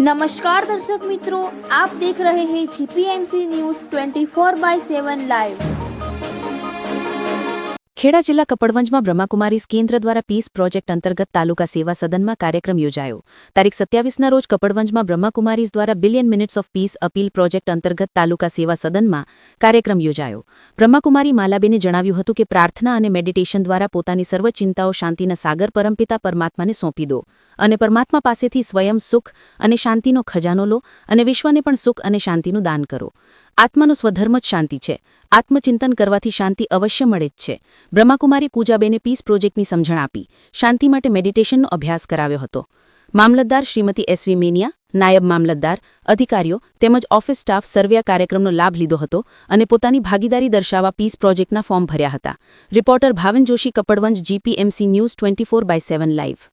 नमस्कार दर्शक मित्रों, आप देख रहे हैं जीपीएमसी न्यूज़ 24/7 लाइव। ખેડા જિલ્લા કપડવંજમાં બ્રહ્માકુમારીઝ કેન્દ્ર દ્વારા પીસ પ્રોજેક્ટ અંતર્ગત તાલુકા સેવા સદનમાં કાર્યક્રમ યોજાયો। તારીખ 27ના રોજ કપડવંજમાં બ્રહ્માકુમારીઝ દ્વારા billion minutes of piece appeal project અંતર્ગત તાલુકા સેવા સદનમાં કાર્યક્રમ યોજાયો। બ્રહ્માકુમારી માલાબેને જણાવ્યું હતું કે પ્રાર્થના અને મેડિટેશન દ્વારા પોતાની સર્વ ચિંતાઓ શાંતિના સાગર પરમપિતા પરમાત્માને સોંપી દો અને પરમાત્મા પાસેથી સ્વયં સુખ અને શાંતિનો ખજાનો લો અને વિશ્વને પણ સુખ અને શાંતિનું દાન કરો। આત્માનો સ્વધર્મ જ શાંતિ છે। આત્મચિંતન કરવાથી શાંતિ અવશ્ય મળે જ છે। બ્રહ્માકુમારી પૂજાબેને પીસ પ્રોજેક્ટની સમજણ આપી શાંતિ માટે મેડિટેશનનો અભ્યાસ કરાવ્યો હતો। મામલતદાર શ્રીમતી એસવી મેનિયા, નાયબ મામલતદાર, અધિકારીઓ તેમજ ઓફિસ સ્ટાફ સર્વે આ કાર્યક્રમનો લાભ લીધો હતો અને પોતાની ભાગીદારી દર્શાવવા પીસ પ્રોજેક્ટના ફોર્મ ભર્યા હતા। Reporter Bhavan Joshi, Kapadvanj, GPMC news 24/7 live.